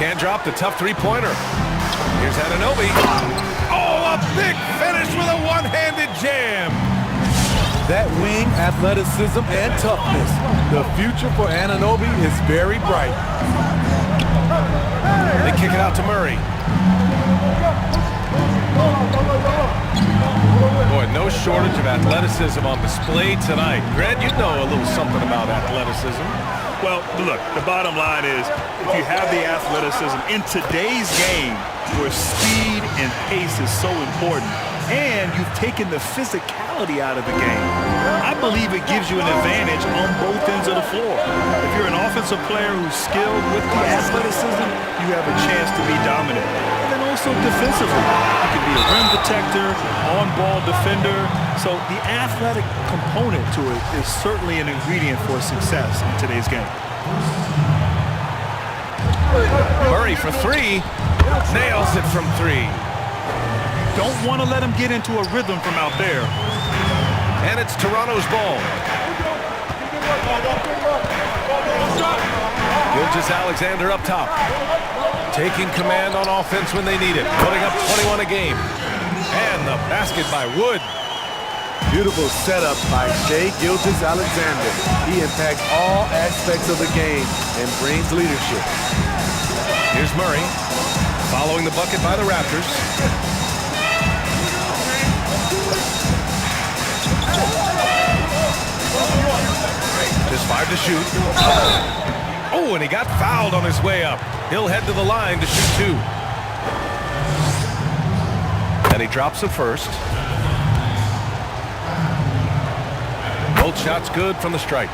Can't drop the tough three-pointer. Here's Anunoby. Oh, a big finish with a one-handed jam. That wing athleticism and toughness. The future for Anunoby is very bright. They kick it out to Murray. Boy, no shortage of athleticism on display tonight. Grant, you know a little something about athleticism. Well, look, the bottom line is if you have the athleticism in today's game where speed and pace is so important and you've taken the physicality out of the game, I believe it gives you an advantage on both ends of the floor. If you're an offensive player who's skilled with the athleticism, you have a chance to be dominant. And then also defensively, you can be a rim protector, on-ball defender. So the athletic component to it is certainly an ingredient for success in today's game. Murray for three. Nails it from three. Don't want to let him get into a rhythm from out there. And it's Toronto's ball. Gilgeous-Alexander up top. Taking command on offense when they need it. Putting up 21 a game. And the basket by Wood. Beautiful setup by Gilgeous-Alexander. He impacts all aspects of the game and brings leadership. Here's Murray. Following the bucket by the Raptors. Just 5 to shoot. Oh, and he got fouled on his way up. He'll head to the line to shoot 2. And he drops the first. Both shots good from the stripe.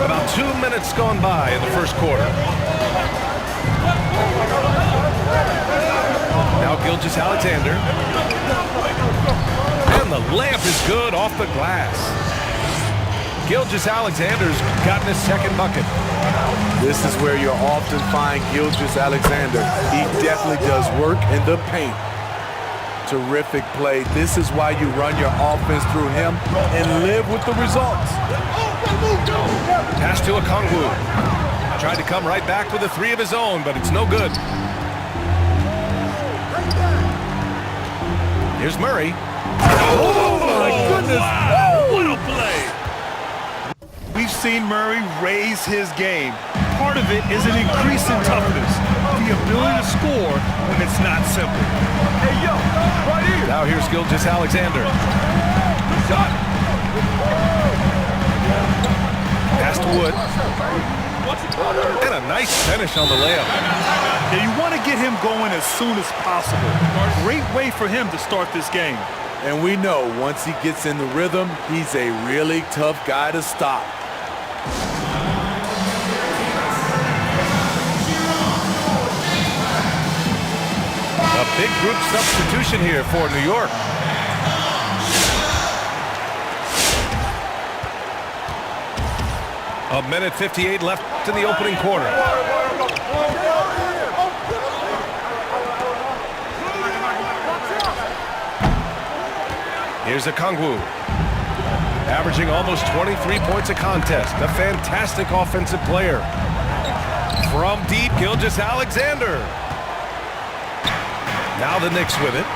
About 2 minutes gone by in the first quarter. Now Gilgeous-Alexander. And the layup is good off the glass. Gilgeous-Alexander's gotten his second bucket. This is where you'll often find Gilgeous-Alexander. He definitely does work in the paint. Terrific play. This is why you run your offense through him and live with the results. Pass to Okongwu. Tried to come right back with a 3 of his own, but it's no good. Here's Murray. Oh, my goodness. Wow, what a play. We've seen Murray raise his game. Part of it is an increase in toughness, the ability to score when it's not simple. Hey, yo, right here. Now here's Gilgeous-Alexander. Pass to Wood. And a nice finish on the layup. Yeah, you want to get him going as soon as possible. Great way for him to start this game. And we know once he gets in the rhythm, he's a really tough guy to stop. A big group substitution here for New York. A minute 58 left in the opening quarter. Here's Okongwu. Averaging almost 23 points a contest. A fantastic offensive player. From deep, Gilgeous-Alexander. Now the Knicks with it.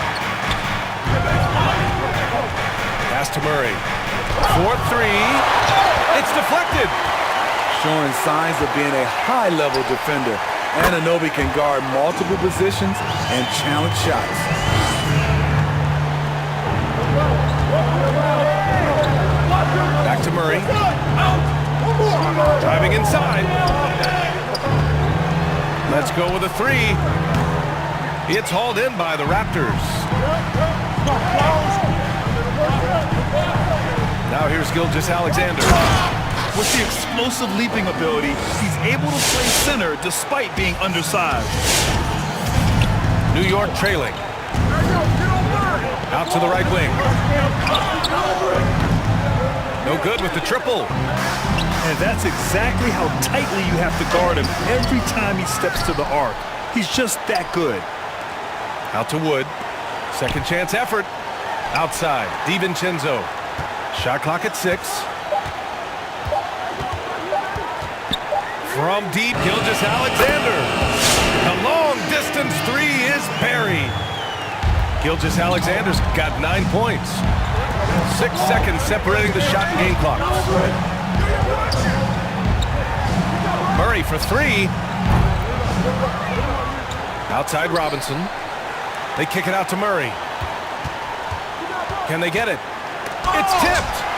Pass to Murray. 4-3. It's deflected. Showing signs of being a high-level defender. Anunoby can guard multiple positions and challenge shots. Back to Murray. Driving inside. Let's go with a 3. It's hauled in by the Raptors. Now here's Gilgeous-Alexander. With the explosive leaping ability, he's able to play center despite being undersized. New York trailing. Out to the right wing. No good with the triple. And that's exactly how tightly you have to guard him every time he steps to the arc. He's just that good. Out to Wood. Second chance effort. Outside. DiVincenzo. Shot clock at 6. From deep, Gilgeous Alexander. The long-distance three is buried. Gilgeous Alexander's got 9 points. 6 seconds separating the shot and game clock. Murray for three. Outside Robinson. They kick it out to Murray. Can they get it? It's tipped.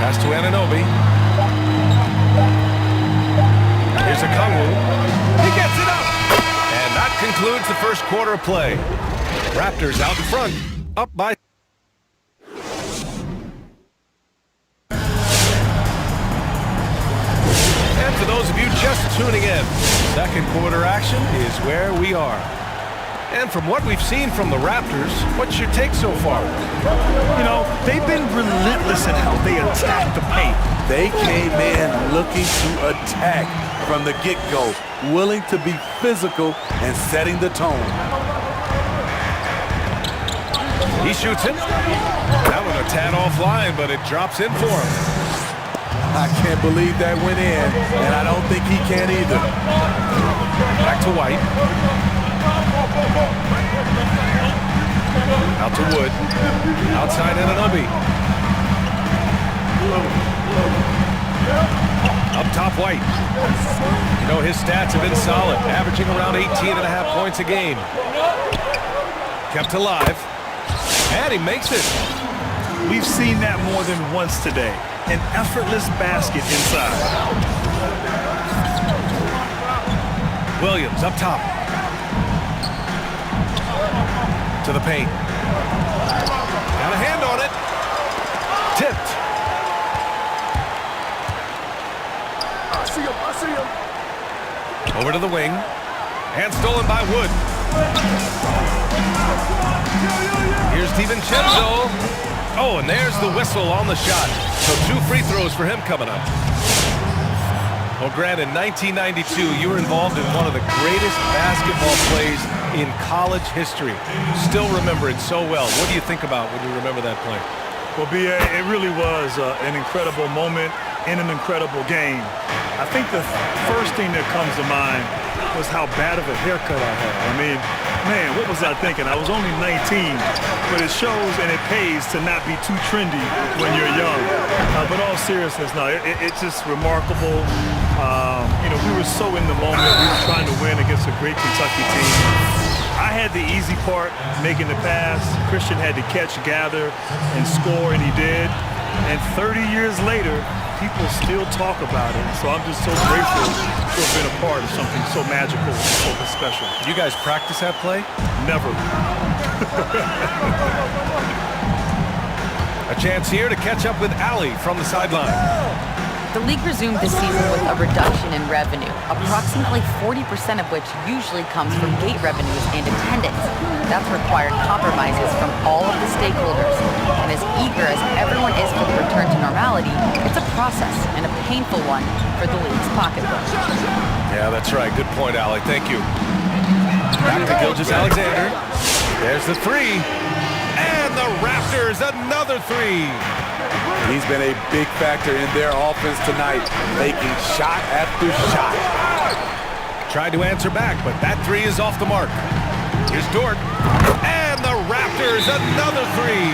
Pass to Anunoby. Here's a Kongwu. He gets it up. And that concludes the first quarter of play. Raptors out in front. Up by... And for those of you just tuning in, second quarter action is where we are. And from what we've seen from the Raptors, what's your take so far? You know, they've been relentless in how they attack the paint. They came in looking to attack from the get-go, willing to be physical and setting the tone. He shoots it. That one a tad offline, but it drops in for him. I can't believe that went in, and I don't think he can either. Back to White. Out to Wood. Outside Anunoby. Up top White. You know, his stats have been solid, averaging around 18.5 points a game. Kept alive. And he makes it. We've seen that more than once today. An effortless basket inside. Williams up top. To the paint. Got a hand on it. Tipped. I see him. Over to the wing. And stolen by Wood. Here's DiVincenzo. Oh, and there's the whistle on the shot. So 2 free throws for him coming up. Well, Grant, in 1992, you were involved in one of the greatest basketball plays in college history. Still remember it so well. What do you think about when you remember that play? Well, B.A., it really was an incredible moment in an incredible game. I think the first thing that comes to mind was how bad of a haircut I had. I mean, man, what was I thinking? I was only 19, but it shows and it pays to not be too trendy when you're young. But all seriousness, no, it's just remarkable. You know, we were so in the moment. We were trying to win against a great Kentucky team. I had the easy part, making the pass. Christian had to catch, gather, and score, and he did. And 30 years later, people still talk about it. So I'm just so grateful to have been a part of something so magical and so special. You guys practice that play? Never. A chance here to catch up with Allie from the sideline. The league resumed this season with a reduction in revenue, approximately 40% of which usually comes from gate revenues and attendance. That's required compromises from all of the stakeholders. And as eager as everyone is for the return to normality, it's a process and a painful one for the league's pocketbook. Yeah, that's right. Good point, Allie. Thank you. Back to Gilgeous Alexander. There's the three. And the Raptors, another three. He's been a big factor in their offense tonight, making shot after shot. Tried to answer back, but that three is off the mark. Here's Dort. And the Raptors, another three.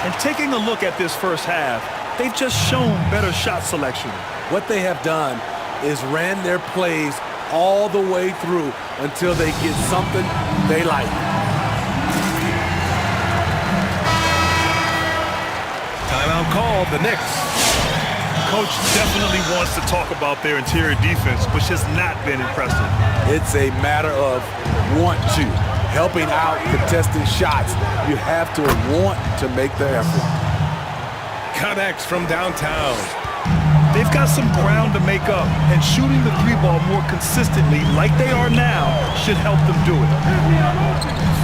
And taking a look at this first half, they've just shown better shot selection. What they have done is ran their plays all the way through until they get something they like. Timeout called, the Knicks. Coach definitely wants to talk about their interior defense, which has not been impressive. It's a matter of want to. Helping out, contesting shots. You have to want to make the effort. Connects from downtown. They've got some ground to make up, and shooting the three ball more consistently like they are now should help them do it.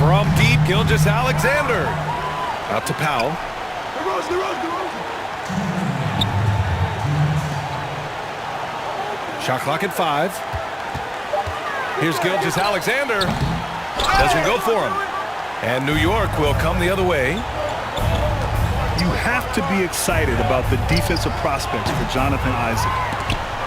From deep, Gilgeous Alexander. Out to Powell. Shot clock at 5. Here's Gilgeous Alexander. Doesn't go for him. And New York will come the other way. You have to be excited about the defensive prospects for Jonathan Isaac.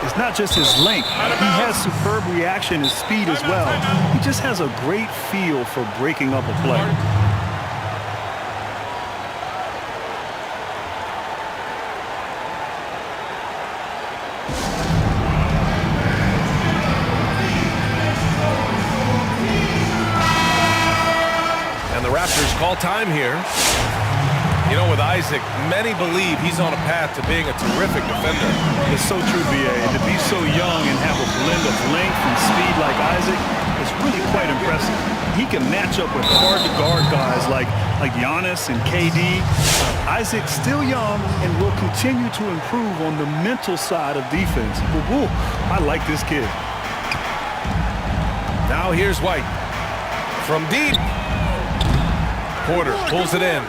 It's not just his length. He has superb reaction and speed as well. He just has a great feel for breaking up a play. And the Raptors call time here. You know, with Isaac, many believe he's on a path to being a terrific defender. It's so true, B.A. To be so young and have a blend of length and speed like Isaac is really quite impressive. He can match up with hard-to-guard guys like Giannis and KD. Isaac's still young and will continue to improve on the mental side of defense. But, whoa, I like this kid. Now here's White. From deep. Porter pulls it in.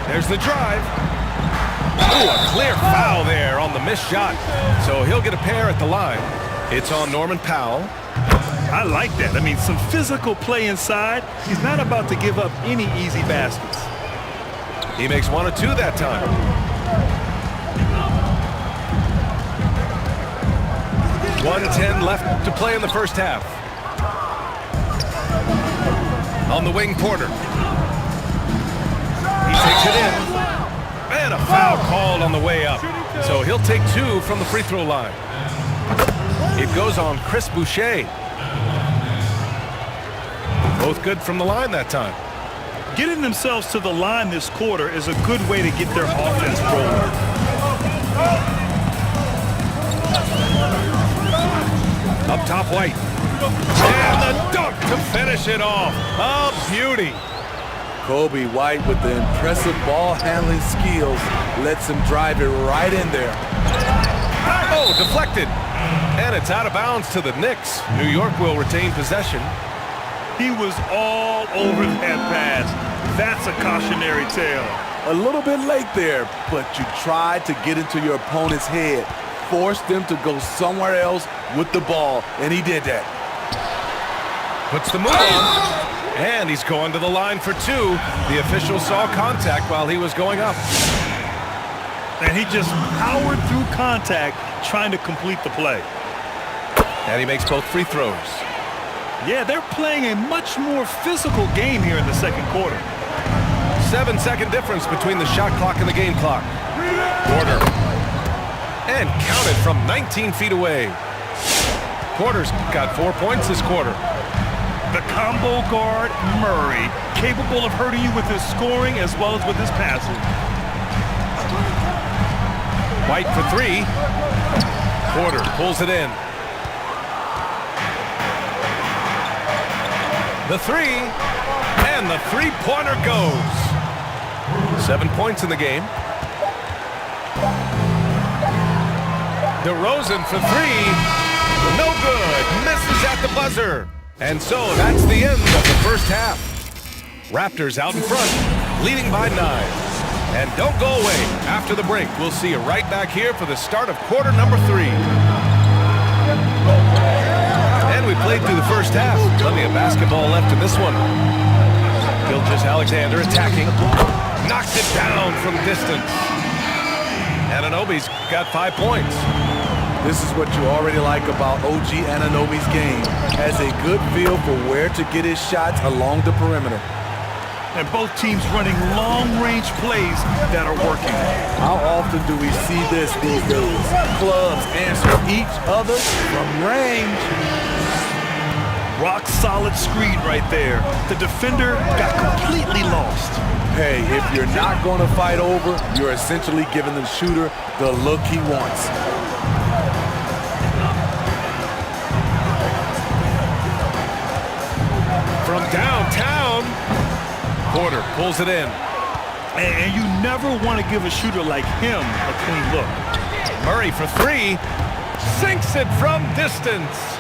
There's the drive. Ooh, a clear foul there on the missed shot. So he'll get a pair at the line. It's on Norman Powell. I like that. I mean, some physical play inside. He's not about to give up any easy baskets. He makes 1 or 2 that time. .110 left to play in the first half. On the wing, Porter. He takes it in. And a foul called on the way up. So he'll take 2 from the free throw line. It goes on Chris Boucher. Both good from the line that time. Getting themselves to the line this quarter is a good way to get their offense rolling. Up top, White. And the dunk to finish it off. A beauty. Kobe White, with the impressive ball handling skills, lets him drive it right in there. Oh, deflected. And it's out of bounds to the Knicks. New York will retain possession. He was all over that pass. That's a cautionary tale. A little bit late there, but you tried to get into your opponent's head. Forced them to go somewhere else with the ball, and he did that. Puts the move on. And he's going to the line for 2. The official saw contact while he was going up. And he just powered through contact trying to complete the play. And he makes both free throws. Yeah, they're playing a much more physical game here in the second quarter. 7-second difference between the shot clock and the game clock. Porter. And counted from 19 feet away. Porter's got 4 points this quarter. The combo guard, Murray, capable of hurting you with his scoring as well as with his passing. White for 3. Porter pulls it in. The 3. And the three-pointer goes. 7 points in the game. DeRozan for 3. No good. Misses at the buzzer. And so that's the end of the first half. Raptors out in front, leading by 9. And don't go away. After the break, we'll see you right back here for the start of quarter number 3. And we played through the first half. Plenty of basketball left in this one. Gilgeous-Alexander attacking. Knocks it down from distance. Anunoby's got 5 points. This is what you already like about OG Anunoby's game. Has a good feel for where to get his shots along the perimeter. And both teams running long-range plays that are working. How often do we see this these days? Clubs answer each other from range. Rock-solid screen right there. The defender got completely lost. Hey, if you're not going to fight over, you're essentially giving the shooter the look he wants. From downtown, Porter pulls it in. And you never want to give a shooter like him a clean look. Murray for 3. Sinks it from distance.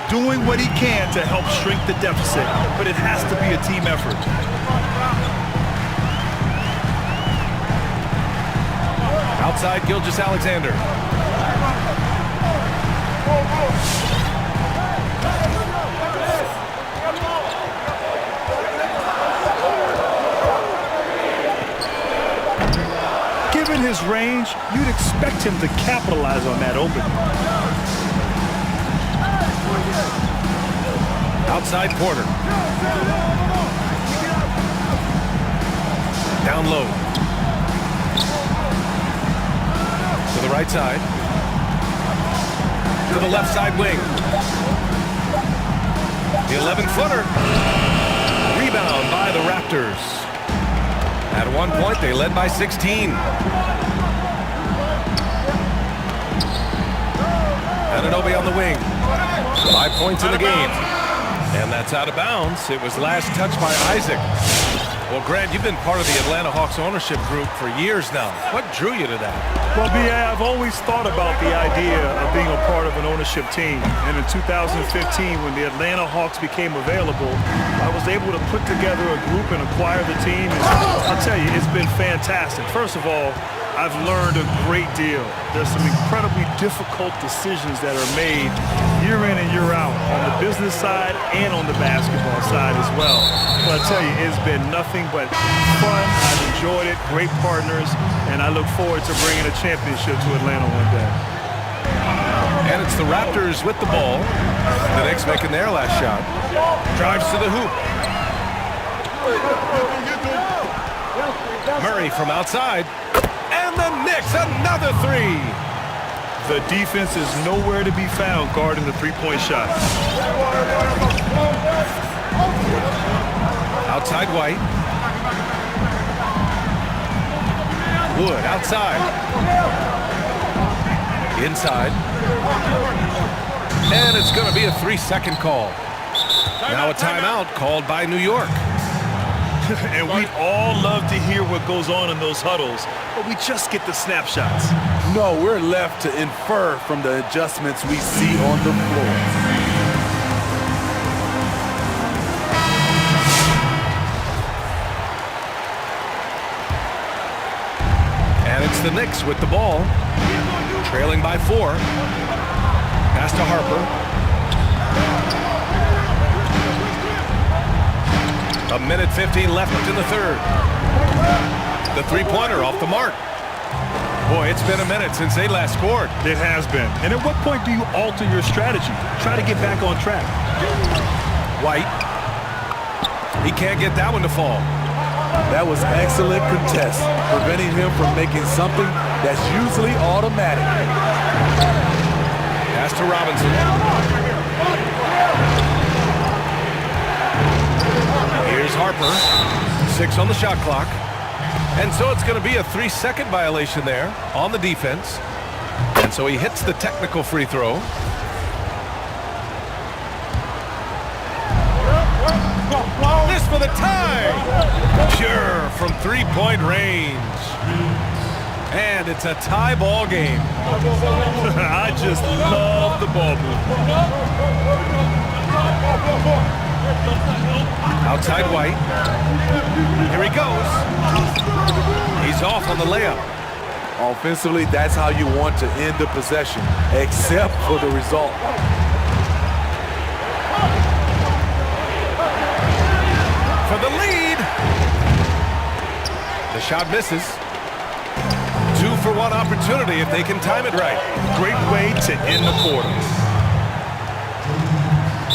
Doing what he can to help shrink the deficit, but it has to be a team effort. Outside Gilgeous-Alexander. Given his range, you'd expect him to capitalize on that opening. Outside Porter. Down low. To the right side. To the left side wing. The 11-footer. Rebound by the Raptors. At one point, they led by 16. Anunoby on the wing. 5 points in the game. And that's out of bounds. It was last touched by Isaac. Well, Grant, you've been part of the Atlanta Hawks ownership group for years now. What drew you to that? Well, B.A., I've always thought about the idea of being a part of an ownership team. And in 2015, when the Atlanta Hawks became available, I was able to put together a group and acquire the team. And I'll tell you, it's been fantastic. First of all, I've learned a great deal. There's some incredibly difficult decisions that are made year in and year out on the business side and on the basketball side as well. But I tell you, it's been nothing but fun. I've enjoyed it, great partners, and I look forward to bringing a championship to Atlanta one day. And it's the Raptors with the ball. The Knicks making their last shot. Drives to the hoop. Murray from outside. And the Knicks, another three. The defense is nowhere to be found guarding the three-point shot. Outside White. Wood outside. Inside. And it's going to be a 3-second call. Now a timeout called by New York. And we'd all love to hear what goes on in those huddles, but we just get the snapshots. No, we're left to infer from the adjustments we see on the floor. And it's the Knicks with the ball, trailing by 4. Pass to Harper. A minute 15 left in the third. The three-pointer off the mark. Boy, it's been a minute since they last scored. It has been. And at what point do you alter your strategy? Try to get back on track. White. He can't get that one to fall. That was excellent contest, preventing him from making something that's usually automatic. Pass to Robinson. Here's Harper. 6 on the shot clock. And so it's going to be a 3-second violation there on the defense. And so he hits the technical free throw. This for the tie. Pure from 3-point range. And it's a tie ball game. I just love the ball movement. Outside White. Here he goes. He's off on the layup. Offensively, that's how you want to end the possession, except for the result. For the lead. The shot misses. 2-for-1 opportunity if they can time it right. Great way to end the quarter.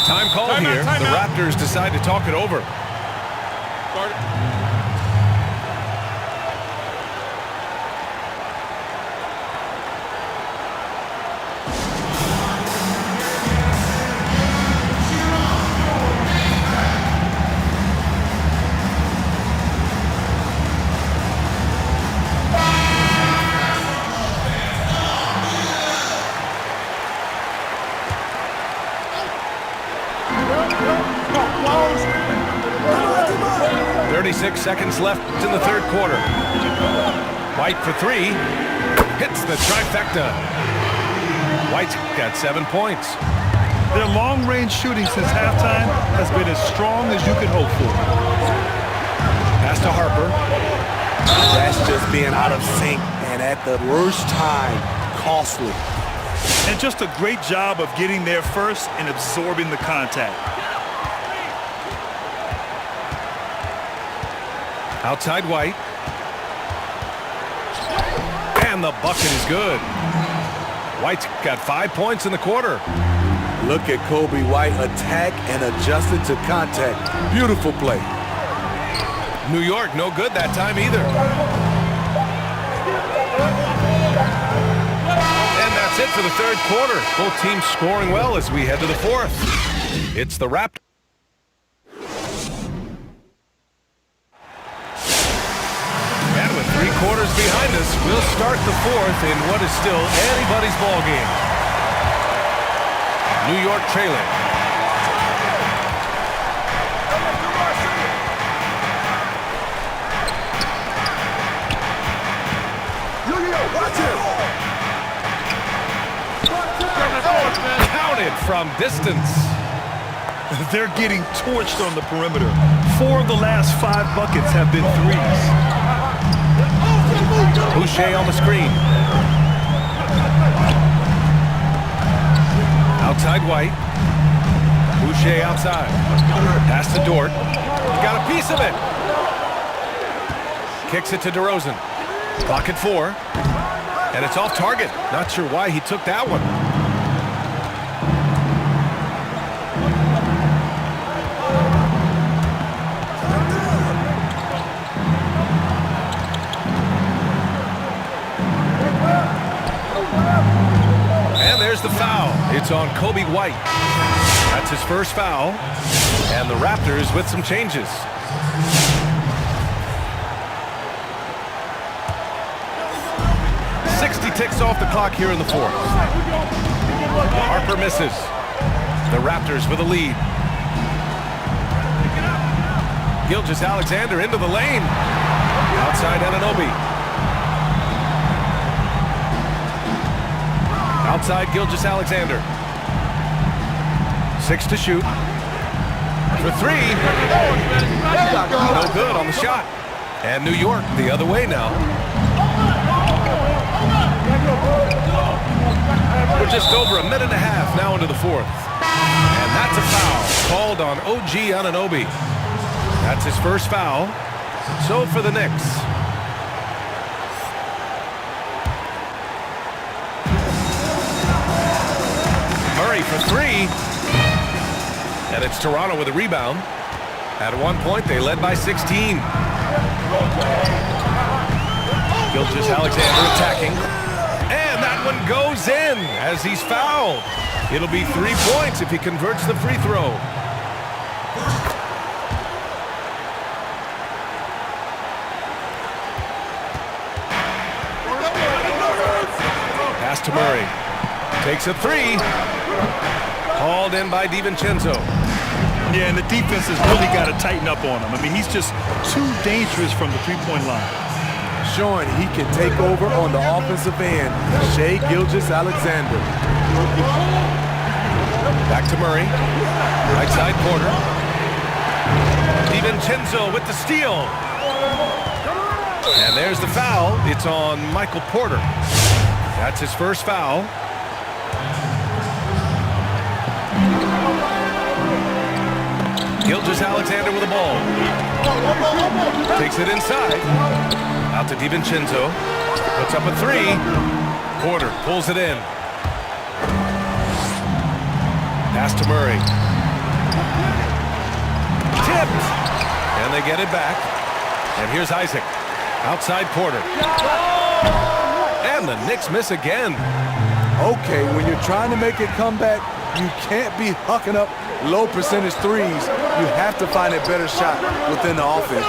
Time called here. The Raptors decide to talk it over. Seconds left in the third quarter. White for 3. Hits the trifecta. White's got 7 points. Their long-range shooting since halftime has been as strong as you could hope for. Pass to Harper. That's just being out of sync and at the worst time, costly. And just a great job of getting there first and absorbing the contact. Outside White. And the bucket is good. White's got 5 points in the quarter. Look at Kobe White attack and adjusted to contact. Beautiful play. New York, no good that time either. And that's it for the third quarter. Both teams scoring well as we head to the fourth. It's the Raptors. And with 3 quarters behind us, we'll start the fourth in what is still anybody's ball game. New York trailing. Watch him! Counted from distance. They're getting torched on the perimeter. 4 of the last 5 buckets have been threes. Boucher on the screen. Outside White. Boucher outside. Pass to Dort. Got a piece of it. Kicks it to DeRozan. Clock at 4. And it's off target. Not sure why he took that one. And there's the foul. It's on Kobe White. That's his first foul. And the Raptors with some changes. Ticks off the clock here in the fourth. Harper misses. The Raptors with a lead. Gilgeous-Alexander into the lane. Outside Anunoby. Outside Gilgeous-Alexander. 6 to shoot. For 3. No good on the shot. And New York the other way now. We're just over a minute and a half now into the fourth. And that's a foul called on OG Anunoby. That's his first foul. So for the Knicks. Murray for 3. And it's Toronto with a rebound. At one point, they led by 16. Gilgeous-Alexander attacking. And that one goes in as he's fouled. It'll be 3 points if he converts the free throw. Pass to Murray. Takes a 3. Hauled in by DiVincenzo. Yeah, and the defense has really got to tighten up on him. I mean, he's just too dangerous from the three-point line. Showing he can take over on the offensive end. Shai Gilgeous-Alexander. Back to Murray. Right side corner. DiVincenzo with the steal. And there's the foul. It's on Michael Porter. That's his first foul. Gilgeous-Alexander with the ball. Takes it inside. Out to DiVincenzo. Puts up a 3. Porter pulls it in. Pass to Murray. Tipped. And they get it back. And here's Isaac. Outside Porter. And the Knicks miss again. Okay, when you're trying to make a comeback, you can't be hucking up low percentage threes. You have to find a better shot within the offense.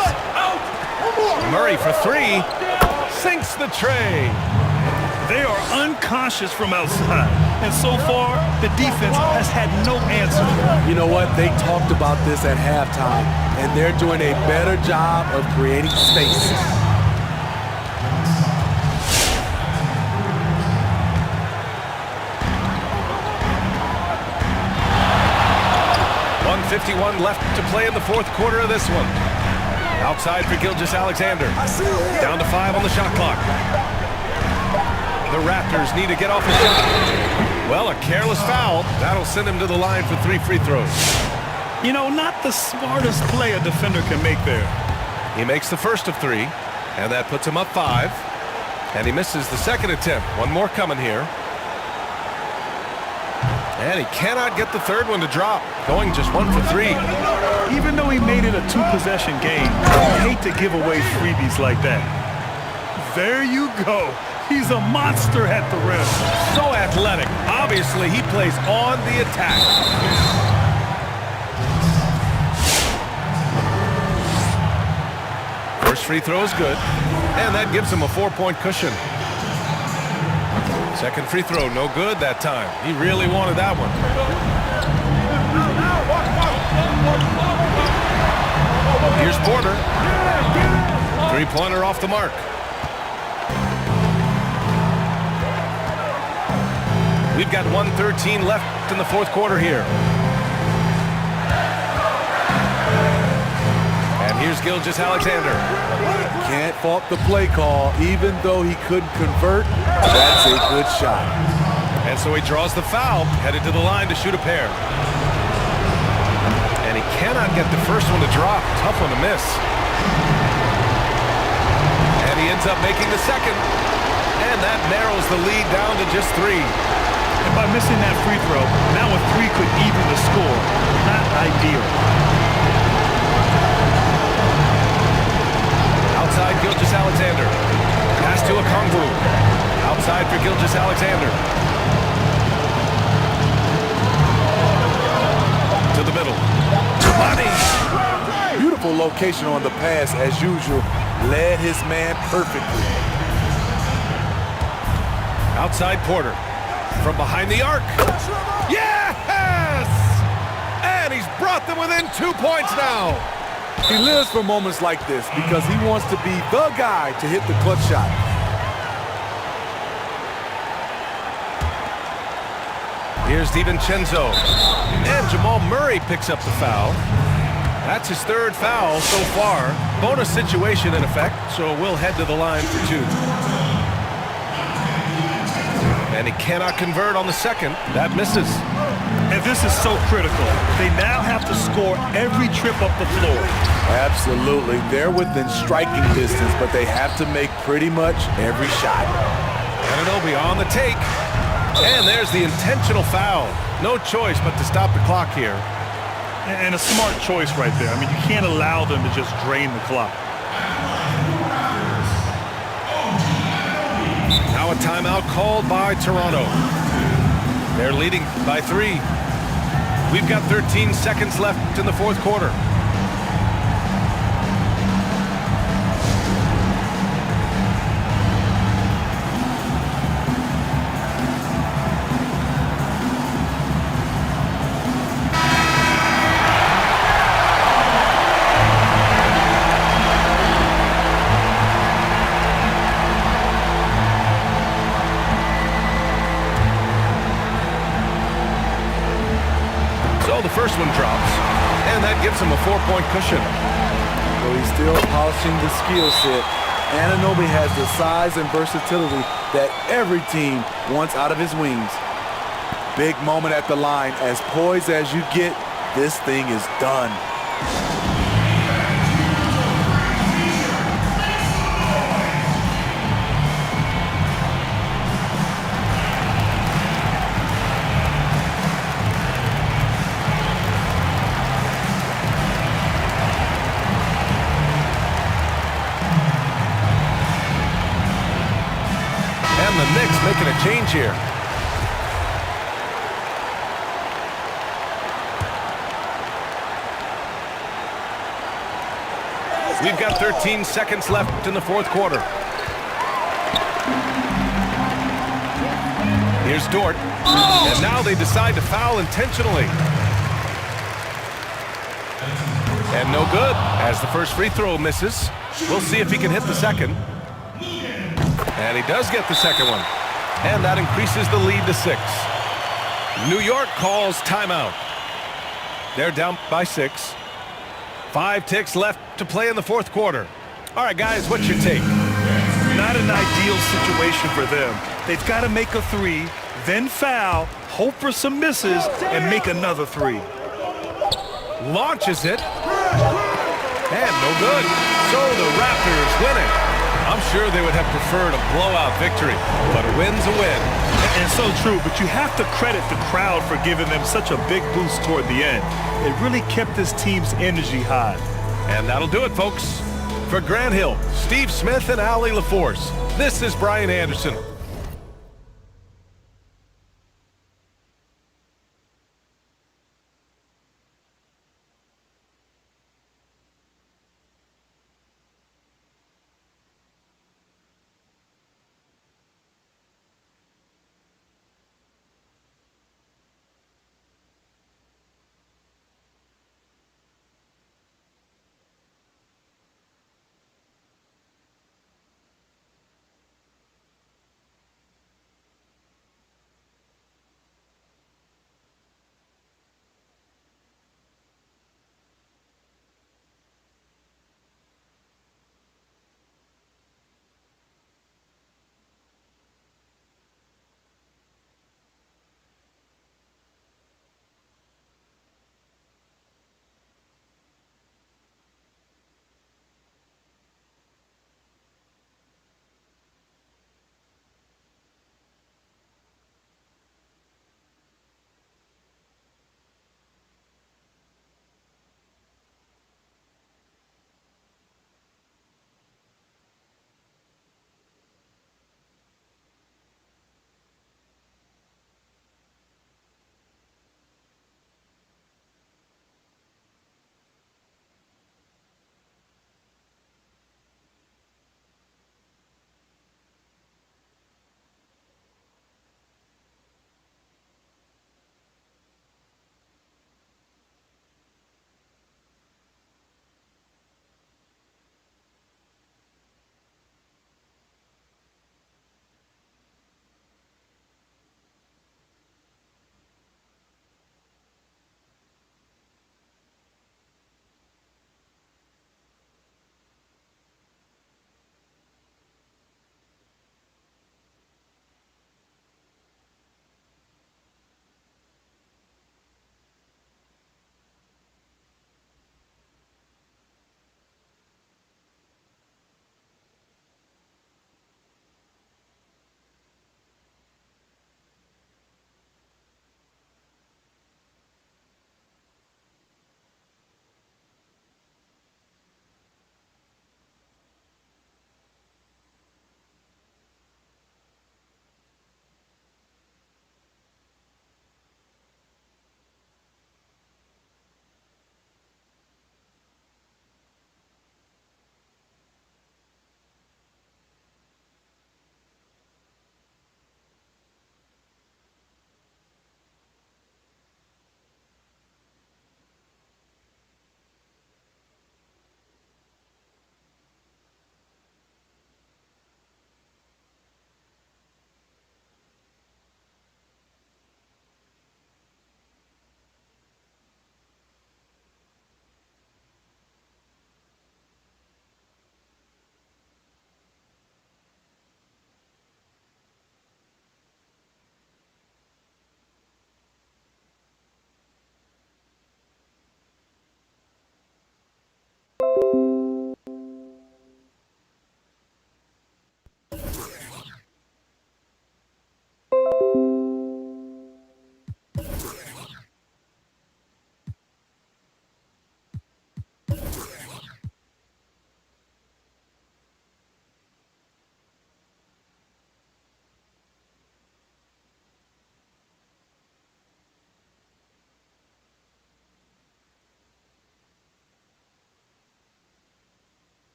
Murray for 3. Sinks the tray. They are unconscious from outside. And so far, the defense has had no answer. You know what? They talked about this at halftime, and they're doing a better job of creating space. .51 left to play in the fourth quarter of this one. Outside for Gilgeous-Alexander. Down to 5 on the shot clock. The Raptors need to get off the shot. Well, a careless foul. That'll send him to the line for 3 free throws. You know, not the smartest play a defender can make there. He makes the first of 3, and that puts him up 5. And he misses the second attempt. One more coming here. And he cannot get the third one to drop. Going just 1 for 3. Even though he made it a 2-possession game, I hate to give away freebies like that. There you go. He's a monster at the rim. So athletic. Obviously, he plays on the attack. First free throw is good, and that gives him a 4-point cushion. Second free throw, no good that time. He really wanted that one. Here's Porter. Three-pointer off the mark. We've got 1:13 left in the fourth quarter here. And here's Gilgeous-Alexander. Can't fault the play call. Even though he couldn't convert, that's a good shot. And so he draws the foul, headed to the line to shoot a pair. And he cannot get the first one to drop. Tough one to miss. And he ends up making the second. And that narrows the lead down to just 3. And by missing that free throw, now a 3 could even the score. Not ideal. Outside Gilgeous-Alexander. Pass to Okongwu. Outside for Gilgeous-Alexander. To the middle. Money. Beautiful location on the pass as usual. Led his man perfectly. Outside Porter. From behind the arc. Yes! And he's brought them within 2 points now. He lives for moments like this because he wants to be the guy to hit the clutch shot. Here's DiVincenzo. And Jamal Murray picks up the foul. That's his third foul so far. Bonus situation in effect, so we'll head to the line for 2. And he cannot convert on the second. That misses. And this is so critical. They now have to score every trip up the floor. Absolutely. They're within striking distance, but they have to make pretty much every shot. Anunoby on the take. And there's the intentional foul. No choice but to stop the clock here. And a smart choice right there. I mean, you can't allow them to just drain the clock. Now a timeout called by Toronto. They're leading by 3. We've got 13 seconds left in the fourth quarter. The first one drops, and that gives him a 4-point cushion. So he's still polishing the skill set. Anunoby has the size and versatility that every team wants out of his wings. Big moment at the line. As poised as you get, this thing is done. The Knicks making a change here. We've got 13 seconds left in the fourth quarter. Here's Dort. And now they decide to foul intentionally. And no good, as the first free throw misses. We'll see if he can hit the second. And he does get the second one. And that increases the lead to 6. New York calls timeout. They're down by 6. 5 ticks left to play in the fourth quarter. All right, guys, what's your take? Not an ideal situation for them. They've got to make a 3, then foul, hope for some misses, and make another 3. Launches it. And no good. So the Raptors win it. I'm sure they would have preferred a blowout victory, but a win's a win. And so true, but you have to credit the crowd for giving them such a big boost toward the end. It really kept this team's energy high. And that'll do it, folks. For Grant Hill, Steve Smith, and Allie LaForce, this is Brian Anderson.